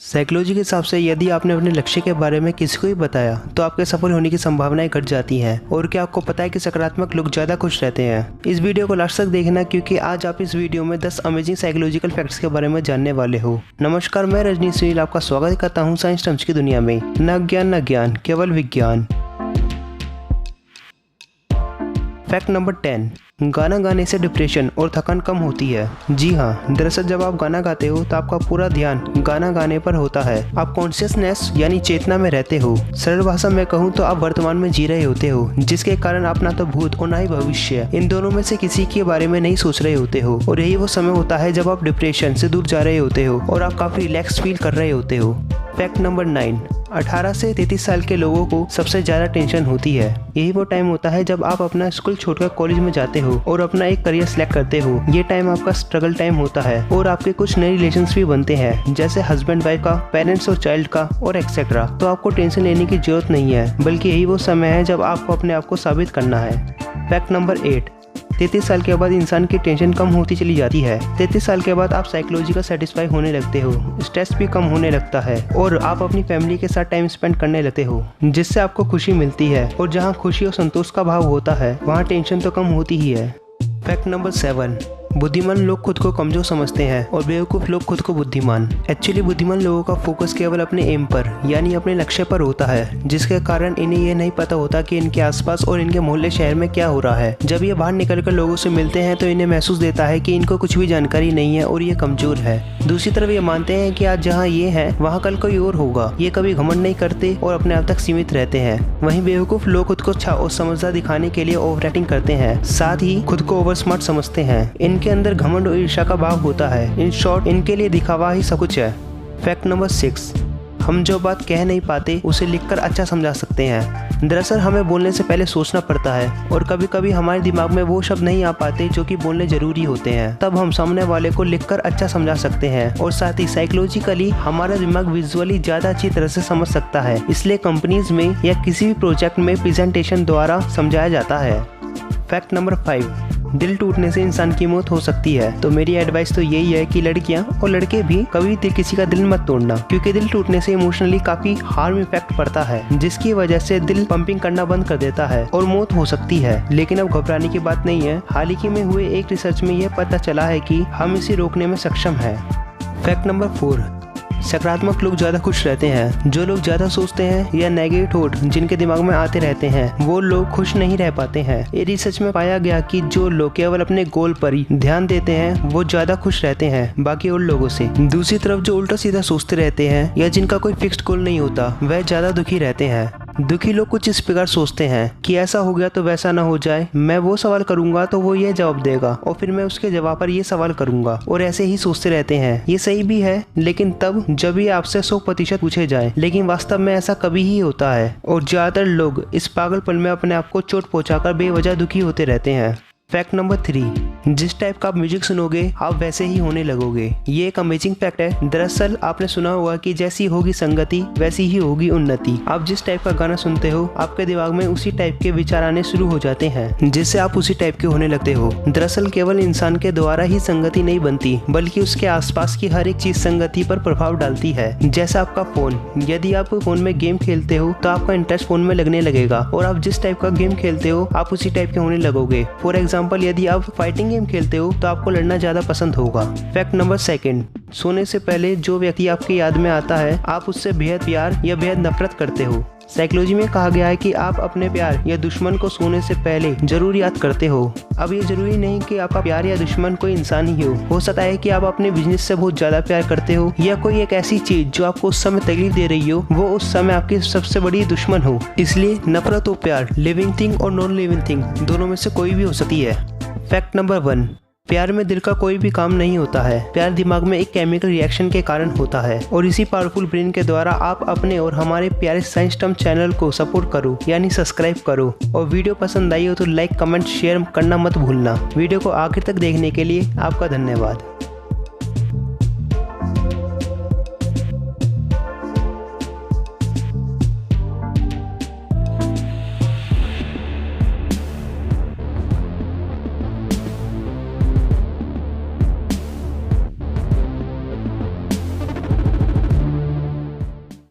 Psychology के हिसाब से यदि आपने अपने लक्ष्य के बारे में किसी को भी बताया तो आपके सफल होने की संभावनाएं घट जाती हैं। और क्या आपको पता है कि सकारात्मक लोग ज़्यादा खुश रहते हैं? इस वीडियो को लास्ट तक देखना, क्योंकि आज आप इस वीडियो में 10 अमेजिंग साइकोलॉजिकल फैक्ट्स के बारे में जानने वाले हो। नमस्कार, मैं रजनी सुनील आपका स्वागत करता हूँ साइंस टर्म्स की दुनिया में। न ज्ञान केवल विज्ञान। फैक्ट नंबर 10, गाना गाने से डिप्रेशन और थकान कम होती है। जी हाँ, दरअसल जब आप गाना गाते हो तो आपका पूरा ध्यान गाना गाने पर होता है। आप कॉन्शियसनेस यानी चेतना में रहते हो। सरल भाषा में कहूँ तो आप वर्तमान में जी रहे होते हो, जिसके कारण आप ना तो भूत और ना ही भविष्य, इन दोनों में से किसी के बारे में नहीं सोच रहे होते हो। और यही वो समय होता है जब आप डिप्रेशन से दूर जा रहे होते हो और आप काफी रिलैक्स फील कर रहे होते हो। फैक्ट नंबर 9, 18 से 33 साल के लोगों को सबसे ज़्यादा टेंशन होती है। यही वो टाइम होता है जब आप अपना स्कूल छोड़कर कॉलेज में जाते हो और अपना एक करियर सिलेक्ट करते हो। ये टाइम आपका स्ट्रगल टाइम होता है और आपके कुछ नए रिलेशंस भी बनते हैं, जैसे हस्बैंड वाइफ का, पेरेंट्स और चाइल्ड का और एक्सेट्रा। तो आपको टेंशन लेने की जरूरत नहीं है, बल्कि यही वो समय है जब आपको अपने आप को साबित करना है। फैक्ट नंबर 8, 33 साल के बाद इंसान की टेंशन कम होती चली जाती है। 33 साल के बाद आप साइकोलॉजिकल सेटिस्फाई होने लगते हो, स्ट्रेस भी कम होने लगता है और आप अपनी फैमिली के साथ टाइम स्पेंड करने लगते हो, जिससे आपको खुशी मिलती है। और जहाँ खुशी और संतोष का भाव होता है, वहाँ टेंशन तो कम होती ही है। फैक्ट नंबर 7, बुद्धिमान लोग खुद को कमजोर समझते हैं और बेवकूफ़ लोग खुद को बुद्धिमान। एक्चुअली बुद्धिमान लोगों का फोकस केवल अपने एम पर यानी अपने लक्ष्य पर होता है, जिसके कारण इन्हें यह नहीं पता होता कि इनके आसपास और इनके मोहल्ले शहर में क्या हो रहा है। जब ये बाहर निकलकर लोगों से मिलते हैं तो इन्हें महसूस देता है कि इनको कुछ भी जानकारी नहीं है और ये कमजोर है। दूसरी तरफ ये मानते हैं कि आज जहाँ ये है वहाँ कल कोई और होगा। ये कभी घमंड नहीं करते और अपने आप तक सीमित रहते हैं। वहीं बेवकूफ़ लोग खुद को अच्छा और समझदार दिखाने के लिए ओवर एक्टिंग करते हैं, साथ ही खुद को ओवर स्मार्ट समझते हैं। इनके अंदर घमंड और ईर्ष्या का भाव होता है। इन शॉर्ट, इनके लिए दिखावा ही सब कुछ है। फैक्ट नंबर 6, हम जो बात कह नहीं पाते उसे लिखकर अच्छा समझा सकते हैं। दरअसल हमें बोलने से पहले सोचना पड़ता है और कभी कभी हमारे दिमाग में वो शब्द नहीं आ पाते जो कि बोलने जरूरी होते हैं। तब हम सामने वाले को लिखकर अच्छा समझा सकते हैं। और साथ ही साइकोलॉजिकली हमारा दिमाग विजुअली ज़्यादा अच्छी तरह से समझ सकता है, इसलिए कंपनीज में या किसी भी प्रोजेक्ट में प्रेजेंटेशन द्वारा समझाया जाता है। फैक्ट नंबर 5, दिल टूटने से इंसान की मौत हो सकती है। तो मेरी एडवाइस तो यही है कि लड़कियां और लड़के भी कभी किसी का दिल मत तोड़ना, क्योंकि दिल टूटने से इमोशनली काफी हार्म इफेक्ट पड़ता है, जिसकी वजह से दिल पंपिंग करना बंद कर देता है और मौत हो सकती है। लेकिन अब घबराने की बात नहीं है। हाल ही में हुए एक रिसर्च में यह पता चला है कि हम इसे रोकने में सक्षम है। फैक्ट नंबर 4, सकारात्मक लोग ज़्यादा खुश रहते हैं। जो लोग ज़्यादा सोचते हैं या नेगेटिव थॉट जिनके दिमाग में आते रहते हैं, वो लोग खुश नहीं रह पाते हैं। ये रिसर्च में पाया गया कि जो लोग केवल अपने गोल पर ही ध्यान देते हैं, वो ज़्यादा खुश रहते हैं बाकी और लोगों से। दूसरी तरफ जो उल्टा सीधा सोचते रहते हैं या जिनका कोई फिक्स्ड गोल नहीं होता, वह ज़्यादा दुखी रहते हैं। दुखी लोग कुछ इस प्रकार सोचते हैं कि ऐसा हो गया तो वैसा ना हो जाए, मैं वो सवाल करूंगा तो वो ये जवाब देगा और फिर मैं उसके जवाब पर ये सवाल करूंगा, और ऐसे ही सोचते रहते हैं। ये सही भी है, लेकिन तब जब ये आपसे 100% पूछे जाए, लेकिन वास्तव में ऐसा कभी ही होता है। और ज्यादातर लोग इस पागलपन में अपने आप को चोट पहुंचाकर बेवजह दुखी होते रहते हैं। फैक्ट नंबर 3, जिस टाइप का आप म्यूजिक सुनोगे आप वैसे ही होने लगोगे। ये एक अमेजिंग फैक्ट है। दरअसल आपने सुना होगा कि जैसी होगी संगति वैसी ही होगी उन्नति। आप जिस टाइप का गाना सुनते हो, आपके दिमाग में उसी टाइप के विचार आने शुरू हो जाते हैं, जिससे आप उसी टाइप के होने लगते हो। दरअसल केवल इंसान के द्वारा ही संगति नहीं बनती, बल्कि उसके आसपास की हर एक चीज संगति पर प्रभाव डालती है। जैसा आपका फोन, यदि आप फोन में गेम खेलते हो तो आपका इंटरेस्ट फोन में लगने लगेगा और आप जिस टाइप का गेम खेलते हो आप उसी टाइप के होने लगोगे। फॉर एग्जाम्पल, यदि आप फाइटिंग गेम खेलते हो तो आपको लड़ना ज्यादा पसंद होगा। फैक्ट नंबर 2, सोने से पहले जो व्यक्ति आपकी याद में आता है, आप उससे बेहद प्यार या बेहद नफरत करते हो। साइकोलॉजी में कहा गया है कि आप अपने प्यार या दुश्मन को सोने से पहले जरूर याद करते हो। अब ये जरूरी नहीं कि आपका प्यार या दुश्मन कोई इंसान ही हो सकता है कि आप अपने बिजनेस से बहुत ज्यादा प्यार करते हो, या कोई एक ऐसी चीज जो आपको उस समय तकलीफ दे रही हो, वो उस समय आपकी सबसे बड़ी दुश्मन हो। इसलिए नफरत और प्यार लिविंग थिंग और नॉन लिविंग थिंग दोनों में से कोई भी हो सकती है। फैक्ट नंबर 1, प्यार में दिल का कोई भी काम नहीं होता है। प्यार दिमाग में एक केमिकल रिएक्शन के कारण होता है और इसी पावरफुल ब्रेन के द्वारा आप अपने और हमारे प्यारे साइंस टर्म चैनल को सपोर्ट करो, यानी सब्सक्राइब करो। और वीडियो पसंद आई हो तो लाइक, कमेंट, शेयर करना मत भूलना। वीडियो को आखिर तक देखने के लिए आपका धन्यवाद।